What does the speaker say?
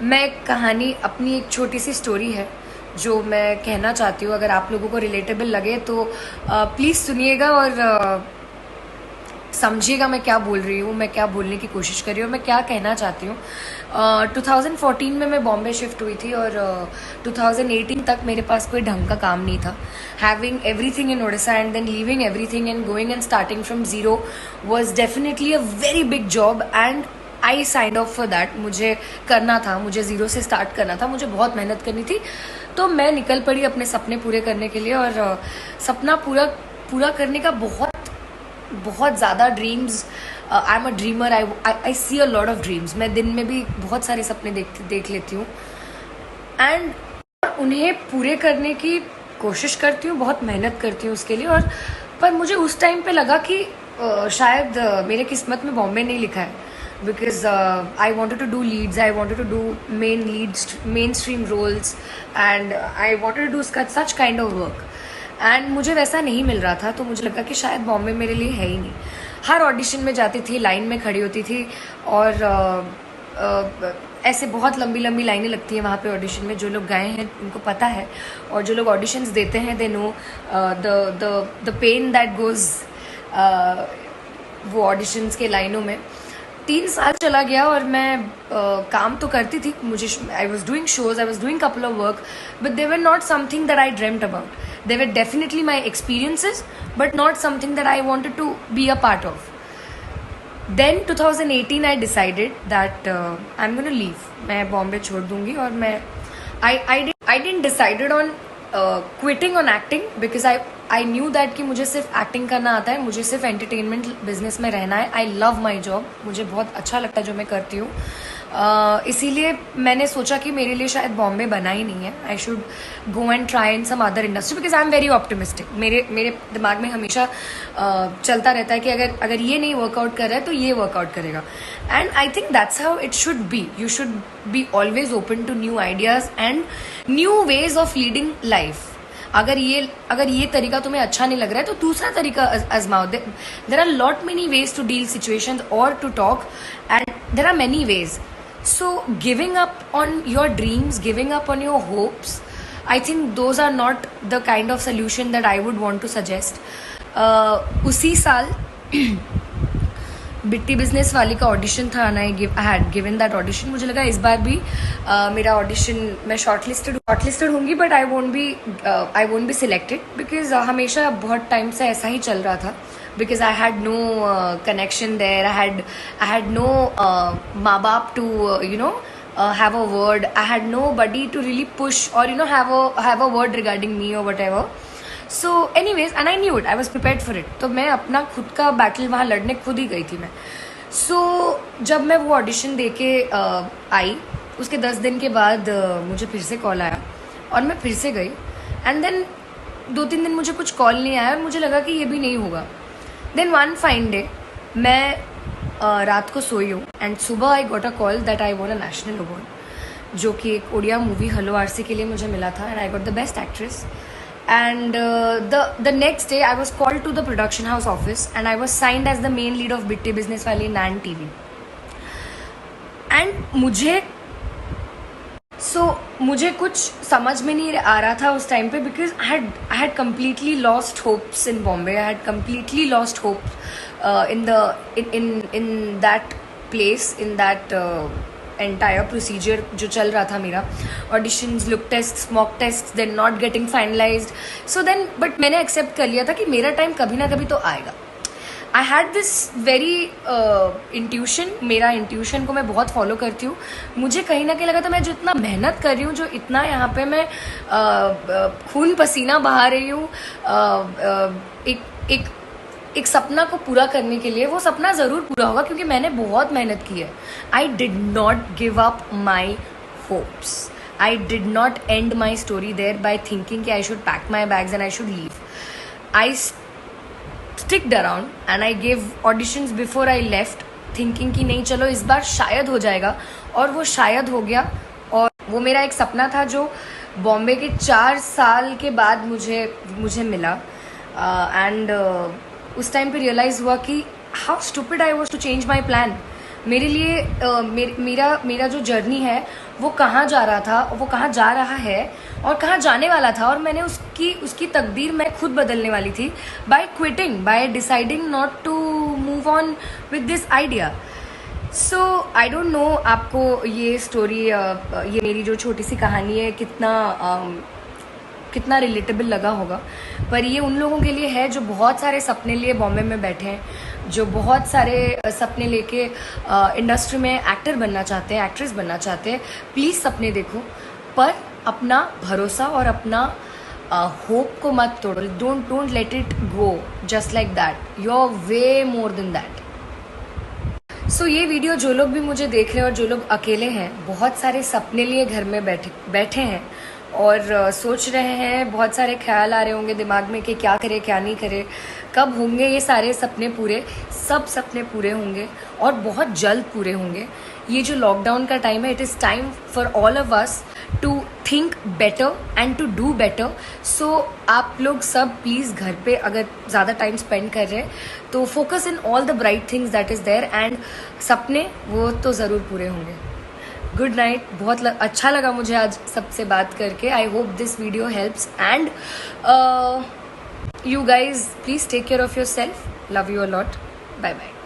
मैं एक कहानी, अपनी एक छोटी सी स्टोरी है जो मैं कहना चाहती हूँ। अगर आप लोगों को रिलेटेबल लगे तो प्लीज़ सुनिएगा और समझिएगा मैं क्या बोल रही हूँ, मैं क्या बोलने की कोशिश कर रही हूँ, मैं क्या कहना चाहती हूँ। 2014 में मैं बॉम्बे शिफ्ट हुई थी और 2018 तक मेरे पास कोई ढंग का काम नहीं था। Having everything in Odisha and then leaving everything and going and starting from zero was definitely a very big job and I signed off for that. मुझे करना था, मुझे ज़ीरो से स्टार्ट करना था, मुझे बहुत मेहनत करनी थी। तो मैं निकल पड़ी अपने सपने पूरे करने के लिए और सपना पूरा पूरा करने का बहुत बहुत ज़्यादा dreams. I am a dreamer, I see a lot of dreams. मैं दिन में भी बहुत सारे सपने देख लेती हूँ एंड उन्हें पूरे करने की कोशिश करती हूँ, बहुत मेहनत करती हूँ उसके लिए। और पर मुझे उस टाइम पे लगा कि शायद मेरे किस्मत में बॉम्बे नहीं लिखा है, because I wanted to do leads, I wanted to do mainstream roles and I wanted to do such kind of work and मुझे वैसा नहीं मिल रहा था। तो मुझे लगा कि शायद बॉम्बे मेरे लिए है ही नहीं। हर ऑडिशन में जाती थी, लाइन में खड़ी होती थी और ऐसे बहुत लंबी लंबी लाइनें लगती हैं वहाँ पे ऑडिशन में। जो लोग गए हैं उनको पता है और जो लोग ऑडिशंस देते हैं they know the pain that goes वो ऑडिशंस के लाइनों में। 3 साल चला गया और मैं काम तो करती थी, मुझे I was doing shows, I was doing couple of work, but they were not something that I dreamed about. They were definitely my experiences but not something that I wanted to be a part of. Then 2018 I decided that I am gonna leave. मैं बॉम्बे छोड़ दूंगी और मैं I didn't decided on quitting on acting because I knew that कि मुझे सिर्फ acting करना आता है, मुझे सिर्फ एंटरटेनमेंट बिजनेस में रहना है। आई लव माई जॉब, मुझे बहुत अच्छा लगता है जो मैं करती हूँ। इसीलिए मैंने सोचा कि मेरे लिए शायद बॉम्बे बना ही नहीं है। I should go and try in some other industry because I am very optimistic. मेरे दिमाग में हमेशा चलता रहता है कि अगर ये नहीं वर्कआउट कर रहा है तो ये वर्कआउट करेगा and I think that's how it should be. You should be always open to new ideas and new ways of leading life. अगर ये तरीका तुम्हें अच्छा नहीं लग रहा है तो दूसरा तरीका आजमाओ। There are lot many ways to deal situations और to talk and there are many ways. So giving up on your dreams, giving up on your hopes, I think those are not the kind of solution that I would want to suggest. उसी साल बिट्टी बिजनेस वाली का audition था and I had given that audition. मुझे लगा इस बार भी मेरा audition, मैं शॉर्टलिस्टेड होंगी but I won't be selected because हमेशा बहुत टाइम से ऐसा ही चल रहा था। Because I had no connection there, I had no माँ बाप to have a word. I had nobody to really push or have a word regarding me or whatever. So anyways, and I knew it, I was prepared for it. तो मैं अपना खुद का battle वहाँ लड़ने खुद ही गई थी मैं। So जब मैं वो ऑडिशन दे के आई, उसके 10 दिन के बाद मुझे फिर से कॉल आया और मैं फिर से गई एंड देन 2-3 दिन मुझे कुछ कॉल नहीं आया और मुझे लगा कि ये भी नहीं होगा। देन वन फाइन डे मैं रात को सोई हूँ एंड सुबह I got a call that I von a national award, जो कि एक ओडिया मूवी हलो आरसी के लिए मुझे मिला था and I got the best actress. And the next day I was called to the production house office and I was signed as the main lead of बिट्टी बिजनेस वाली नैन TV. And मुझे कुछ समझ में नहीं आ रहा था उस टाइम पे because I had completely lost hopes in Bombay. I had completely lost hope in that place, in that entire procedure जो चल रहा था मेरा। auditions, look tests, mock tests, then not getting finalized. So then but मैंने accept कर लिया था कि मेरा टाइम कभी ना कभी तो आएगा। I had this very intuition, मेरा इंट्यूशन को मैं बहुत फॉलो करती हूँ। मुझे कहीं ना कहीं लगा था मैं जो इतना मेहनत कर रही हूँ, जो इतना यहाँ पे मैं खून पसीना बहा रही हूँ एक सपना को पूरा करने के लिए, वो सपना ज़रूर पूरा होगा क्योंकि मैंने बहुत मेहनत की है। I did not give up my hopes, I did not end my story there by thinking कि I should pack my bags and I should leave. I sticked around and I give auditions before I left thinking कि नहीं चलो इस बार शायद हो जाएगा, और वो शायद हो गया। और वो मेरा एक सपना था जो बॉम्बे के 4 साल के बाद मुझे मिला। एंड उस टाइम पे रियलाइज हुआ कि how stupid I was to change my plan. मेरे लिए मेरा जो जर्नी है वो कहाँ जा रहा था, वो कहाँ जा रहा है और कहाँ जाने वाला था, और मैंने उसकी तकदीर मैं खुद बदलने वाली थी by quitting, by deciding not to move on with this idea. So I don't know आपको ये स्टोरी, ये मेरी जो छोटी सी कहानी है कितना रिलेटेबल लगा होगा. पर ये उन लोगों के लिए है जो बहुत सारे सपने लिए बॉम्बे में बैठे हैं, जो बहुत सारे सपने लेके इंडस्ट्री में एक्टर बनना चाहते हैं, एक्ट्रेस बनना चाहते हैं. प्लीज़ सपने देखो, पर अपना भरोसा और अपना होप को मत तोड़ो. Don't let it go just like that. You are way more than that. So ये वीडियो जो लोग भी मुझे देख रहे हैं और जो लोग अकेले हैं, बहुत सारे सपने लिए घर में बैठे हैं और सोच रहे हैं, बहुत सारे ख्याल आ रहे होंगे दिमाग में कि क्या करे क्या नहीं करे, कब होंगे ये सारे सपने पूरे. सब सपने पूरे होंगे और बहुत जल्द पूरे होंगे. ये जो लॉकडाउन का टाइम है, it is time for all of us to think better and to do better. So आप लोग सब प्लीज़ घर पे अगर ज़्यादा टाइम स्पेंड कर रहे हैं तो focus in all the bright things that is there, and सपने वो तो ज़रूर पूरे होंगे. Good night. बहुत अच्छा लगा मुझे आज सबसे बात करके. I hope this video helps, and you guys please take care of yourself. Love you a lot. Bye bye.